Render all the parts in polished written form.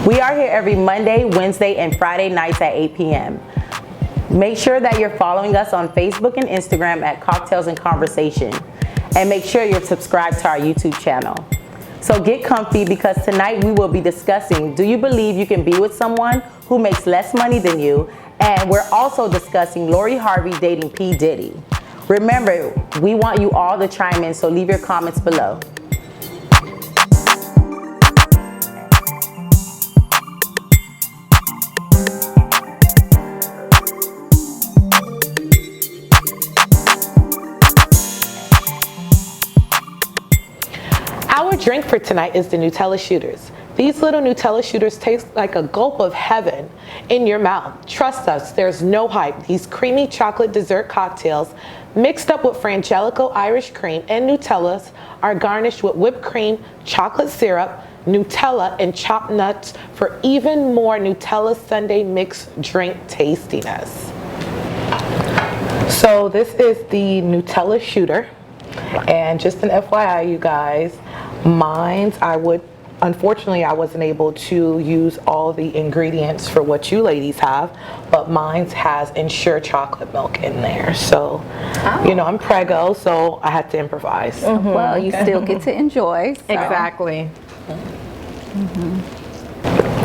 We are here every Monday, Wednesday, and Friday nights at 8 p.m. Make sure that you're following us on Facebook and Instagram at Cocktails and Conversation. And make sure you're subscribed to our YouTube channel. So get comfy because tonight we will be discussing, do you believe you can be with someone who makes less money than you? And we're also discussing Lori Harvey dating P. Diddy. Remember, we want you all to chime in, so leave your comments below. Our drink for tonight is the Nutella Shooters. These little Nutella Shooters taste like a gulp of heaven in your mouth. Trust us, there's no hype. These creamy chocolate dessert cocktails mixed up with Frangelico Irish cream and Nutellas are garnished with whipped cream, chocolate syrup, Nutella, and chopped nuts for even more Nutella Sundae mix drink tastiness. So this is the Nutella Shooter. And just an FYI, you guys, unfortunately, I wasn't able to use all the ingredients for what you ladies have, but mine has Ensure chocolate milk in there. So, you know, I'm preggo, so I had to improvise. Mm-hmm. Well, you still get to enjoy. So. Exactly.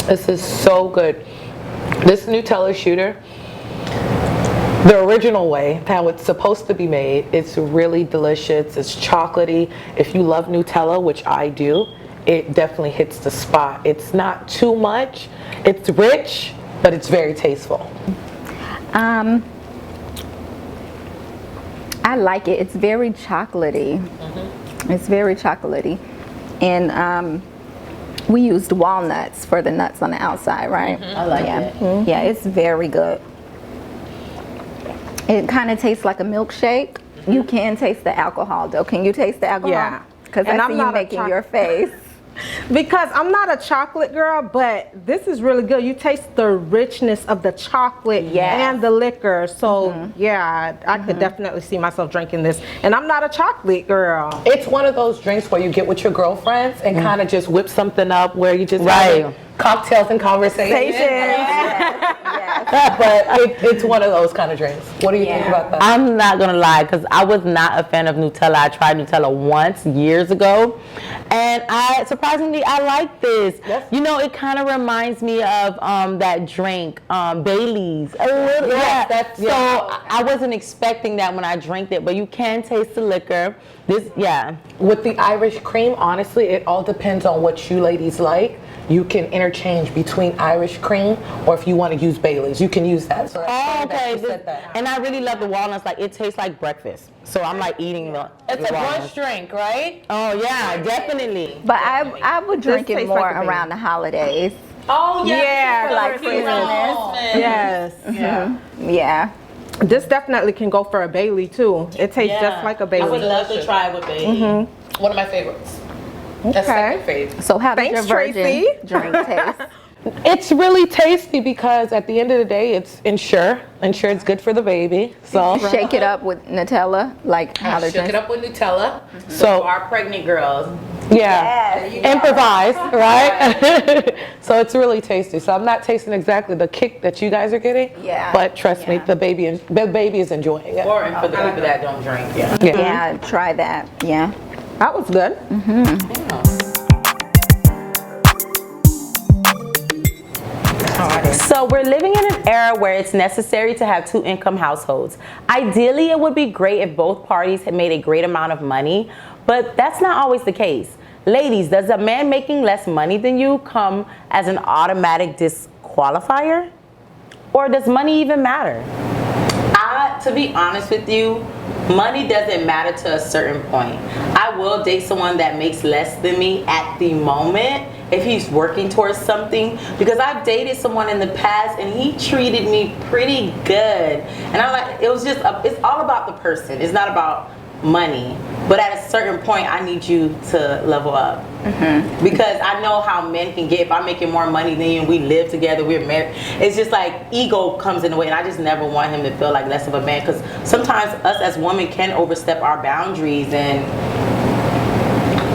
This is so good. This Nutella Shooter, the original way, how it's supposed to be made, it's really delicious. It's chocolatey. If you love Nutella, which I do, it definitely hits the spot. It's not too much. It's rich, but it's very tasteful. I like it. It's very chocolatey. It's very chocolatey. And we used walnuts for the nuts on the outside, right? I like it. Yeah, it's very good. It kind of tastes like a milkshake. You can taste the alcohol, though. Can you taste the alcohol? Yeah. Because I see you making your face. Because I'm not a chocolate girl, but this is really good. You taste the richness of the chocolate and the liquor. So yeah, I could definitely see myself drinking this. And I'm not a chocolate girl. It's one of those drinks where you get with your girlfriends and kind of just whip something up where you just have cocktails and conversation. But it's one of those kind of drinks. What do you think about that? I'm not gonna lie, because I was not a fan of Nutella. I tried Nutella once years ago, and surprisingly I like this. You know, it kind of reminds me of that drink, Bailey's. A little, So I wasn't expecting that when I drank it, but you can taste the liquor. With the Irish cream, honestly, it all depends on what you ladies like. You can interchange between Irish cream, or if you want to use Bailey's, you can use that. So and I really love the walnuts. Like, it tastes like breakfast. So I'm like eating the It's a brunch drink, right? Oh yeah, definitely. But I would drink it more around the holidays. Oh yeah, like Christmas. Yes. Yeah. This definitely can go for a Bailey too. It tastes just like a Bailey. I would love to try it with Bailey. One of my favorites. Okay. Second favorite. So how does your virgin Tracy. drink taste? It's really tasty because at the end of the day, it's Ensure. Ensure it's good for the baby. So Shake it up with Nutella, like how I they shook drink. it up with Nutella. So our pregnant girls. Improvise, right? So it's really tasty. So I'm not tasting exactly the kick that you guys are getting. But trust me, the baby is enjoying it. Or for the people that don't drink. Yeah, try that. Yeah. That was good. So we're living in an era where it's necessary to have two-income households. Ideally, it would be great if both parties had made a great amount of money, but that's not always the case. Ladies, does a man making less money than you come as an automatic disqualifier? Or does money even matter? To be honest with you, money doesn't matter to a certain point. I will date someone that makes less than me at the moment if he's working towards something, because I've dated someone in the past and he treated me pretty good, and it's all about the person. It's not about money, but at a certain point I need you to level up, because I know how men can get. If I'm making more money than you and we live together, we're married, it's just like ego comes in the way, and I just never want him to feel like less of a man, because sometimes us as women can overstep our boundaries, and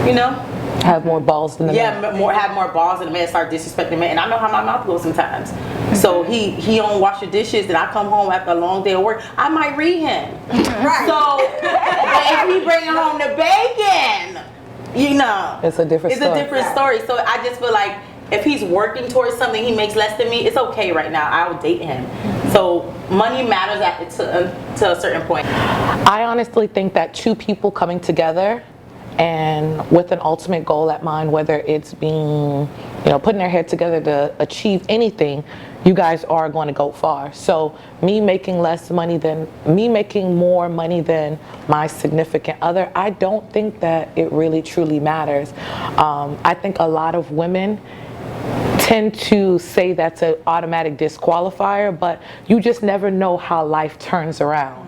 you know. Have more balls than the man. Have more balls than the man, start disrespecting the man. And I know how my mouth goes sometimes. So he don't wash the dishes, and I come home after a long day of work, I might read him. Right. So but if he bringing home the bacon, it's a different story. So I just feel like if he's working towards something, he makes less than me, it's okay right now. I'll date him. So money matters to a certain point. I honestly think that two people coming together and with an ultimate goal at mind, whether it's being, putting their head together to achieve anything, you guys are going to go far. So me making more money than my significant other, I don't think that it really truly matters. I think a lot of women tend to say that's an automatic disqualifier, but you just never know how life turns around.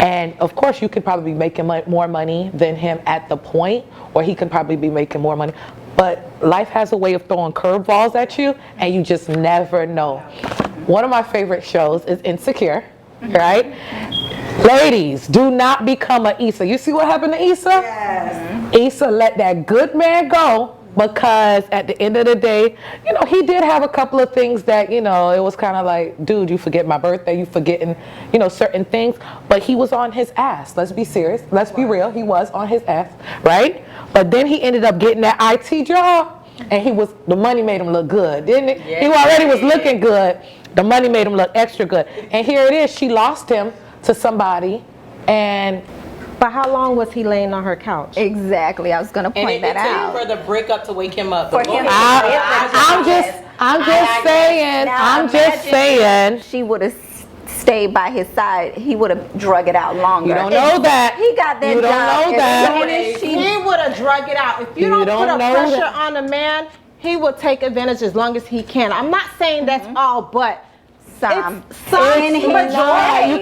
And of course you could probably be making more money than him at the point, or he could probably be making more money, but life has a way of throwing curveballs at you, and you just never know. One of my favorite shows is Insecure, right? Ladies, do not become an Issa. You see what happened to Issa? Yes. Issa let that good man go, because at the end of the day, he did have a couple of things that, it was kind of like, dude, you forget my birthday, you forgetting, certain things, but he was on his ass. Let's be serious. Let's be real. He was on his ass, right? But then he ended up getting that IT job, and the money made him look good, didn't it? Yeah. He already was looking good. The money made him look extra good. And here it is, she lost him to somebody, and but how long was he laying on her couch? Exactly, I was going to point that out. For the breakup to wake him up. I'm just saying. She would have stayed by his side. He would have drug it out longer. You don't know that. He got that job. You don't know that. He would have drug it out. If you don't put a pressure on a man, he will take advantage as long as he can. I'm not saying that's all, but some in his you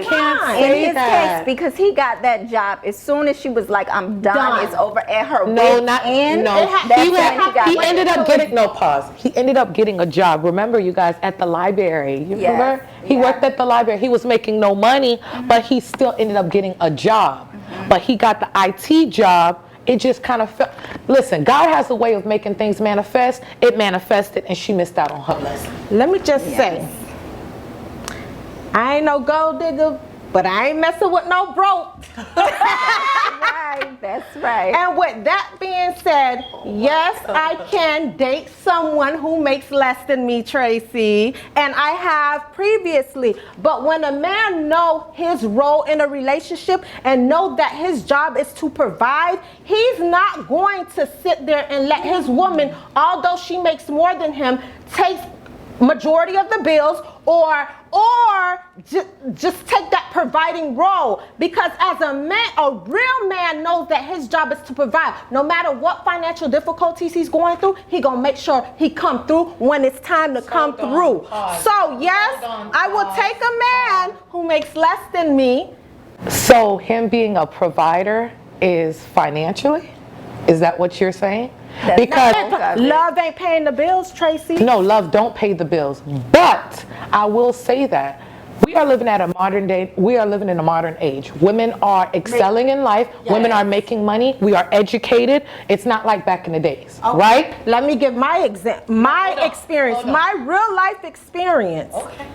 can't say case, because he got that job as soon as she was like, I'm done. It's over at her end. He ended up getting He ended up getting a job. Remember, you guys, at the library. You remember? He worked at the library. He was making no money, but he still ended up getting a job. But he got the IT job. It just kind of felt. Listen, God has a way of making things manifest. It manifested, and she missed out on her blessing. Let me just say, I ain't no gold digger, but I ain't messing with no broke. Right, that's right. And with that being said, yes, I can date someone who makes less than me, Tracy, and I have previously. But when a man know his role in a relationship and know that his job is to provide, he's not going to sit there and let his woman, although she makes more than him, take majority of the bills or just take that providing role. Because as a man, a real man knows that his job is to provide. No matter what financial difficulties he's going through, he gonna make sure he come through when it's time to come through. So yes, I will take a man who makes less than me. So him being a provider is financially? Is that what you're saying? Because love ain't paying the bills, Tracy. No, love don't pay the bills. But I will say that we are living at a modern day. We are living in a modern age. Women are excelling in life. Yes. Women are making money. We are educated. It's not like back in the days, right? Let me give my experience, my real life experience. Okay.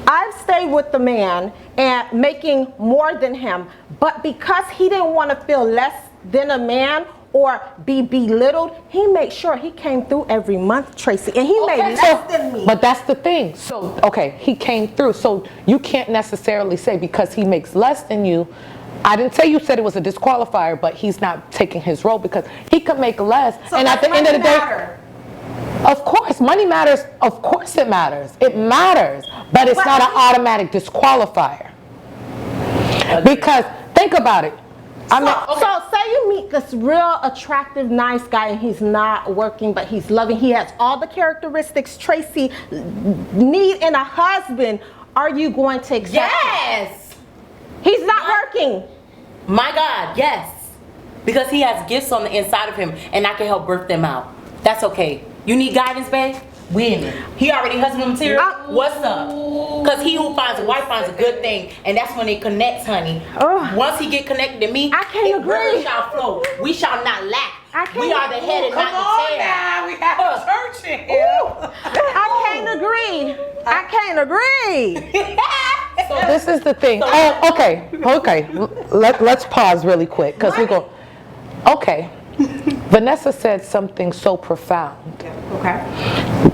I've stayed with the man and making more than him, but because he didn't want to feel less than a man or be belittled, he made sure he came through every month, Tracy, and he made less than me. But that's the thing. So, he came through. So you can't necessarily say because he makes less than you. I didn't say you said it was a disqualifier, but he's not taking his role because he could make less. So and at the end of the day, of course, money matters. Of course it matters. It matters, but it's not an automatic disqualifier. Because think about it. So say you meet this real attractive, nice guy and he's not working, but he's loving. He has all the characteristics Tracy need in a husband. Are you going to accept Yes. He's not working. My God, yes. Because he has gifts on the inside of him and I can help birth them out. That's okay. You need guidance, babe? We in it. He already husband material. What's up? Because he who finds a wife finds a good thing, and that's when it connects, honey. Once he get connected to me, I can't agree. Rivers shall flow. We shall not lack. We are the head and not the tail. Now we have a church in here. I can't agree. So this is the thing. Okay. Let's pause really quick because we go. Okay. Vanessa said something so profound. Okay.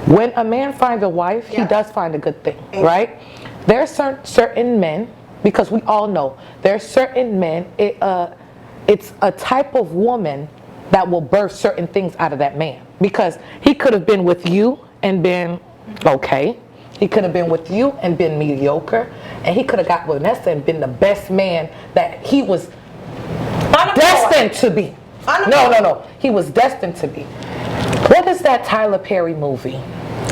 When a man finds a wife, he does find a good thing, right? There are certain men, because we all know, there are certain men, it's a type of woman that will birth certain things out of that man. Because he could have been with you and been okay. He could have been with you and been mediocre. And he could have got with Vanessa and been the best man that he was destined to be. No. He was destined to be. What is that Tyler Perry movie?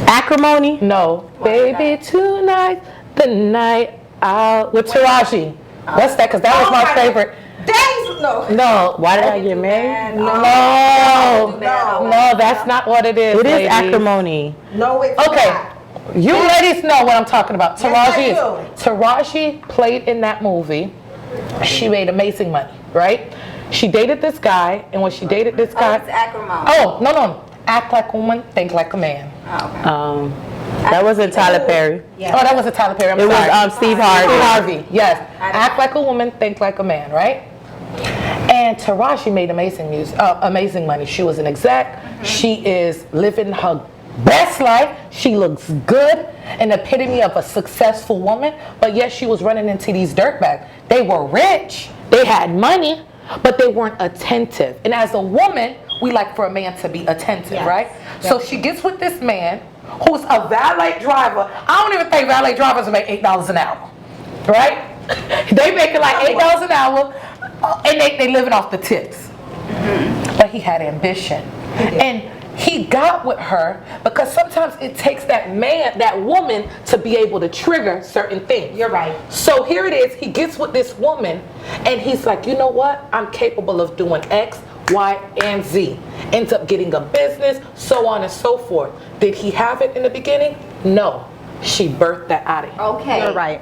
Acrimony? No. Baby, tonight, the night out with Taraji. What's that? Because that was my favorite. No. Why did I get married? No, that's not what it is. It is ladies. acrimony. No, it's Okay. not. You ladies know what I'm talking about. Yes, I Taraji played in that movie. She made amazing money, right? She dated this guy, and when she dated this guy, it's acrimony. Oh, no. Act like a woman, think like a man. That wasn't Tyler Perry. Oh, that wasn't Tyler Perry. I'm It sorry. was Steve Harvey. Steve Harvey, yes. Act like a woman, think like a man, right? And Taraji made amazing money. She was an exec. She is living her best life. She looks good, an epitome of a successful woman. But yet she was running into these dirtbags. They were rich. They had money, but they weren't attentive. And as a woman, we like for a man to be attentive, right? So she gets with this man who's a valet driver. I don't even think valet drivers make $8 an hour, right? They making like $8 an hour, and they living off the tips. But he had ambition, and he got with her because sometimes it takes that woman to be able to trigger certain things. You're right. So here it is. He gets with this woman, and he's like, you know what? I'm capable of doing X, Y, and Z. Ends up getting a business, so on and so forth. Did he have it in the beginning? No. She birthed that out of him. Okay. You're right.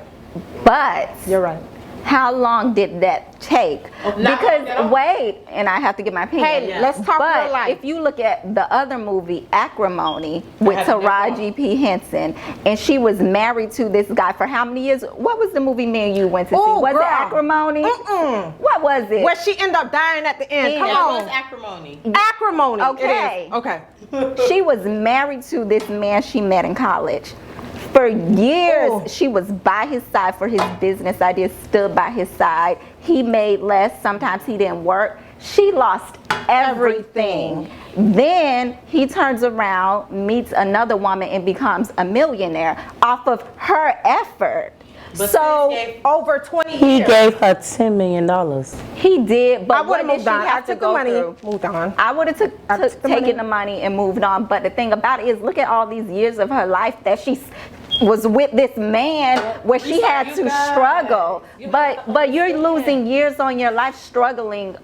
But You're right. how long did that take? Because wait, and I have to get my opinion. Hey, let's talk real But life. if you look at the other movie, Acrimony, with Taraji P. Henson, and she was married to this guy for how many years? What was the movie me and you went to see? Ooh, Was girl. it Acrimony? What was it? Where she ended up dying at the end. Come on. acrimony. Acrimony. Okay. It is. Okay. She was married to this man she met in college. For years, Ooh. she was by his side for his business ideas, stood by his side. He made less. Sometimes he didn't work. She lost everything. Then he turns around, meets another woman, and becomes a millionaire off of her effort. But so Over 20 He years. gave her $10 million. he did, I but would what have did moved she on. I have to took the go money, through? moved on. I would have took the money. taken the money and moved on. But the thing about it is, look at all these years of her life that she was with this man where she had to struggle. But you're losing years on your life struggling.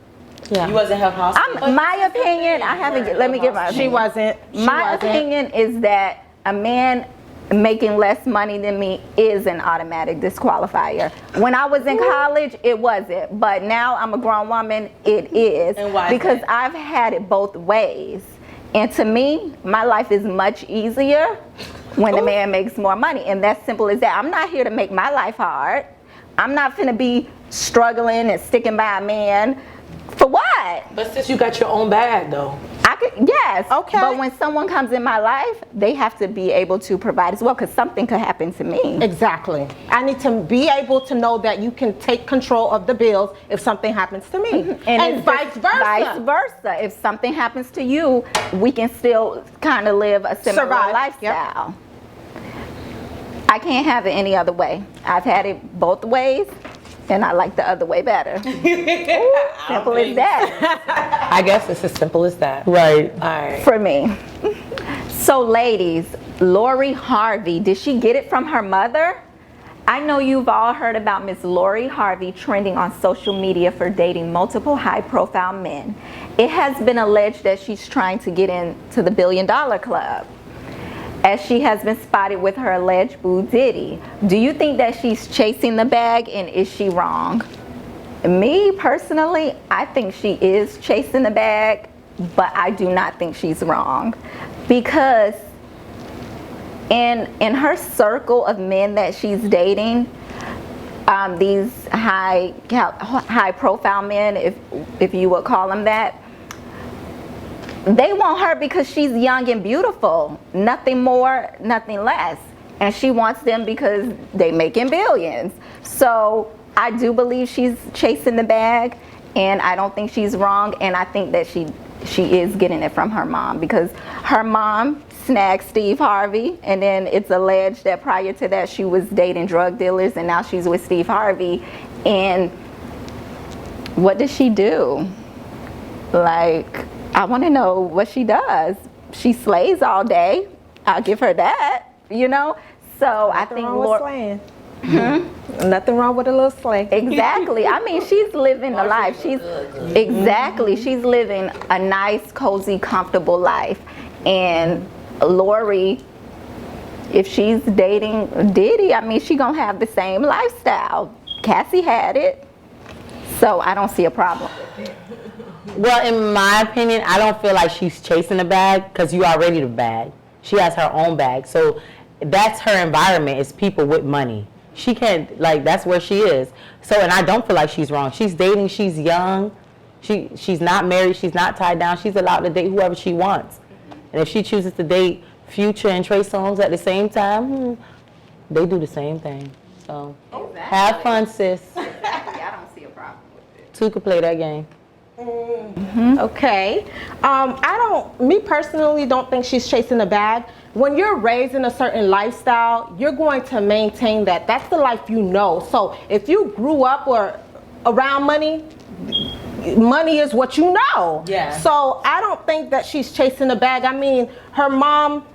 You wasn't her house. My opinion, I haven't. Let me give my opinion. She wasn't. My opinion is that a man making less money than me is an automatic disqualifier. When I was in college, it wasn't, but now I'm a grown woman, it is. And why is because that? I've had it both ways. And to me, my life is much easier when a man makes more money, and that's simple as that. I'm not here to make my life hard. I'm not finna be struggling and sticking by a man. For what? But since you got your own bag, though. Yes. Okay. But when someone comes in my life, they have to be able to provide as well, because something could happen to me. Exactly. I need to be able to know that you can take control of the bills if something happens to me. And it's vice versa. Vice versa. If something happens to you, we can still kind of live a similar Survive. lifestyle. I can't have it any other way. I've had it both ways, and I like the other way better. Simple as that I guess it's as simple as that. Right. All right. for me. So ladies, Lori Harvey, did she get it from her mother? I know you've all heard about Miss Lori Harvey trending on social media for dating multiple high-profile men. It has been alleged that she's trying to get into the $1 billion club, as she has been spotted with her alleged boo Diddy. Do you think that she's chasing the bag, and is she wrong? Me personally, I think she is chasing the bag. but I do not think she's wrong, because in her circle of men that she's dating, these high profile men, if you would call them that, they want her because she's young and beautiful, nothing more, nothing less. And she wants them because they making billions. So I do believe she's chasing the bag, and I don't think she's wrong. And I think that she is getting it from her mom, because her mom snagged Steve Harvey, and then it's alleged that prior to that she was dating drug dealers, and now she's with Steve Harvey. And what does she do? Like, I want to know what she does. She slays all day. I'll give her that, you know? So I think slaying. Nothing wrong with a little slay. Exactly. I mean, she's living the life. She's living a nice, cozy, comfortable life. And Lori, if she's dating Diddy, I mean, she gonna have the same lifestyle. Cassie had it, so I don't see a problem. Well, in my opinion, I don't feel like she's chasing the bag, because you already the bag. She has her own bag, so that's her environment, is people with money. She can't, like, that's where she is. So, and I don't feel like she's wrong. She's dating, she's young, she's not married, she's not tied down, she's allowed to date whoever she wants. And if she chooses to date Future and Trey Songz at the same time, they do the same thing. So, have fun, sis. Exactly. I don't see a problem with it. Two could play that game. Okay. Me personally don't think she's chasing the bag. When you're raised in a certain lifestyle, you're going to maintain that. That's the life you know. So if you grew up or around money, money is what you know. Yeah. So I don't think that she's chasing the bag. I mean, her mom,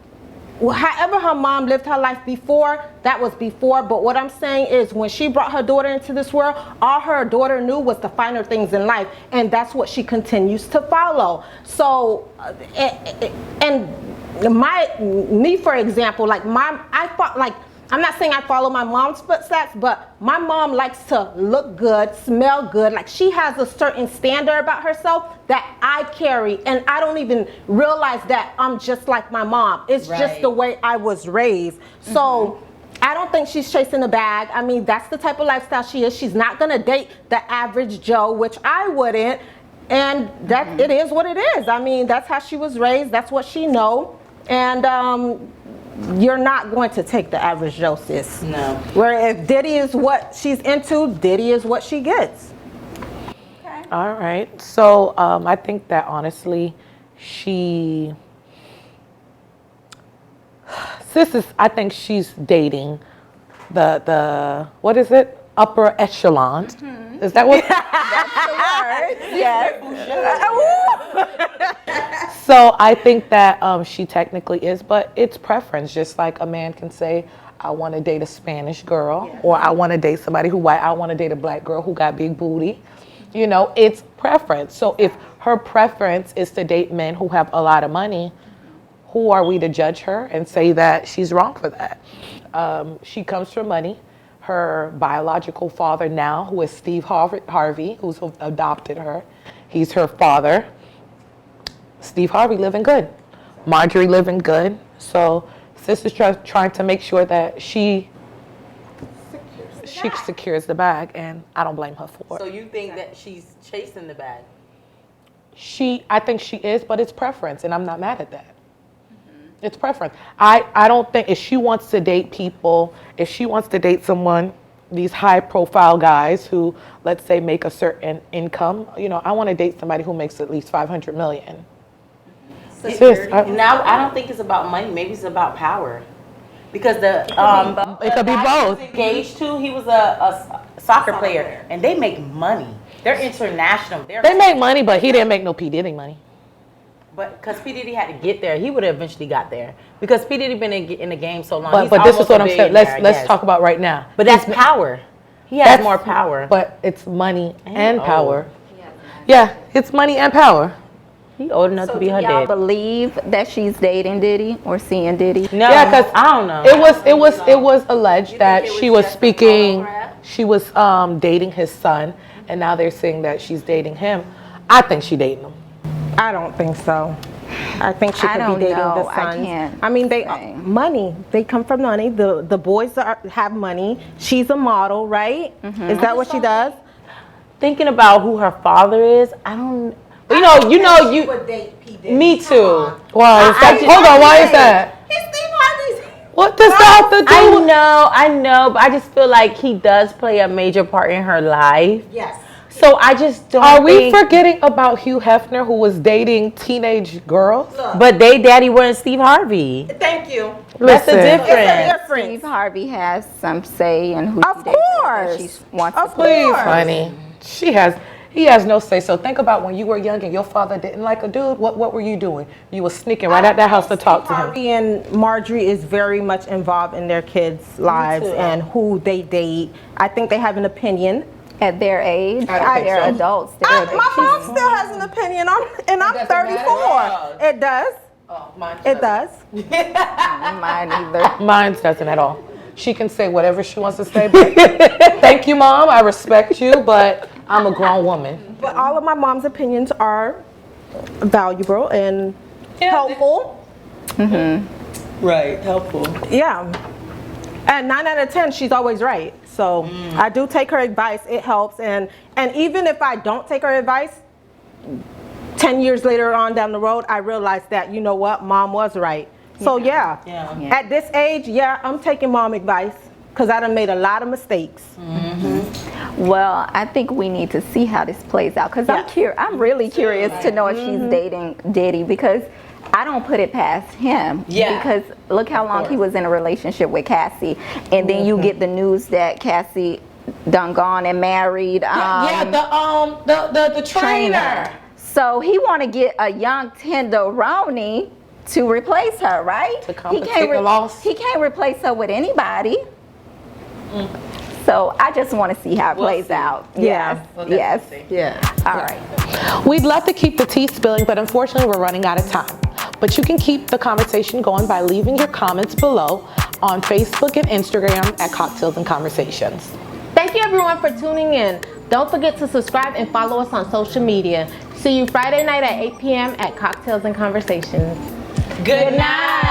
however her mom lived her life before, that was before. But what I'm saying is, when she brought her daughter into this world, all her daughter knew was the finer things in life, and that's what she continues to follow. So, me for example, like I'm not saying I follow my mom's footsteps, but my mom likes to look good, smell good. Like, she has a certain standard about herself that I carry, and I don't even realize that I'm just like my mom. It's just the way I was raised. So I don't think she's chasing a bag. I mean, that's the type of lifestyle she is. She's not gonna date the average Joe, which I wouldn't. And that it is what it is. I mean, that's how she was raised. That's what she know. And you're not going to take the average Joe, sis. No. Where if Diddy is what she's into, Diddy is what she gets. Okay. All right. So I think that honestly, I think she's dating the what is it? Upper echelon. Is that what? That's the word. Yes. So I think that she technically is, but it's preference. Just like a man can say, I want to date a Spanish girl, or I want to date somebody who white. I want to date a black girl who got big booty. You know, it's preference. So if her preference is to date men who have a lot of money, who are we to judge her and say that she's wrong for that? She comes from money. Her biological father now, who is Steve Harvey, who's adopted her, he's her father. Steve Harvey living good. Marjorie living good. So sister's trying to make sure that she secures the bag, and I don't blame her for it. So you think that she's chasing the bag? I think she is, but it's preference, and I'm not mad at that. It's preference. I don't think if she wants to date people, if she wants to date someone, these high profile guys who, let's say, make a certain income, you know, I want to date somebody who makes at least 500 million. Now, I don't think it's about money. Maybe it's about power. Because it could be both. Engaged to, he was a soccer player, and they make money. They're international. They make money, but he didn't make no P. Diddy money. But because P. Diddy had to get there, he would have eventually got there. Because P. Diddy been in the game so long. But this is what I'm saying. Let's talk about right now. But that's power. He has more power. But it's money and power. Yeah, it's money and power. He old enough to be her dad. Y'all believe that she's dating Diddy or seeing Diddy? No, yeah, because I don't know. It was alleged that she was speaking. She was dating his son, and now they're saying that she's dating him. I think she dating him. I don't think so. I think she could be dating the sons. I mean, money. They come from money. The boys have money. She's a model, right? Is that what she does? Thinking about who her father is, I don't. You would date P. Diddy. Me too. Why is that? Hold on. Why is that? He's Steve Harvey's. What does that have to do? I know, but I just feel like he does play a major part in her life. Yes. So I just don't. Are we forgetting about Hugh Hefner, who was dating teenage girls? Look. But they daddy wasn't Steve Harvey. Thank you. That's the Listen. difference. Steve Harvey has some say in who Of she dates and course. whether she wants Of to Please, course. honey. He has no say. So think about when you were young and your father didn't like a dude. What were you doing? You were sneaking right out that house to talk to him. Harvey and Marjorie is very much involved in their kids' lives and who they date. I think they have an opinion. at their age. I think They're so. adults. My mom still has an opinion, and I'm 34. It does. Oh, mine It does. Mine either. Mine doesn't at all. She can say whatever she wants to say. But thank you, Mom. I respect you, but I'm a grown woman. But all of my mom's opinions are valuable and helpful. Right, helpful. Yeah. And 9 out of 10, she's always right. So I do take her advice. It helps. And even if I don't take her advice, 10 years later on down the road, I realized that, you know what, Mom was right. So yeah. At this age, I'm taking Mom advice because I done made a lot of mistakes. Well, I think we need to see how this plays out because I'm really curious to know if she's dating Diddy, because I don't put it past him. Because look how long he was in a relationship with Cassie, and then you get the news that Cassie done gone and married. The trainer. So he want to get a young tenderoni to replace her, right? To compensate the loss. He can't replace her with anybody. So I just want to see how it plays out. Yes. Yeah. All right. We'd love to keep the tea spilling, but unfortunately we're running out of time. But you can keep the conversation going by leaving your comments below on Facebook and Instagram at Cocktails and Conversations. Thank you everyone for tuning in. Don't forget to subscribe and follow us on social media. See you Friday night at 8 p.m. at Cocktails and Conversations. Good night.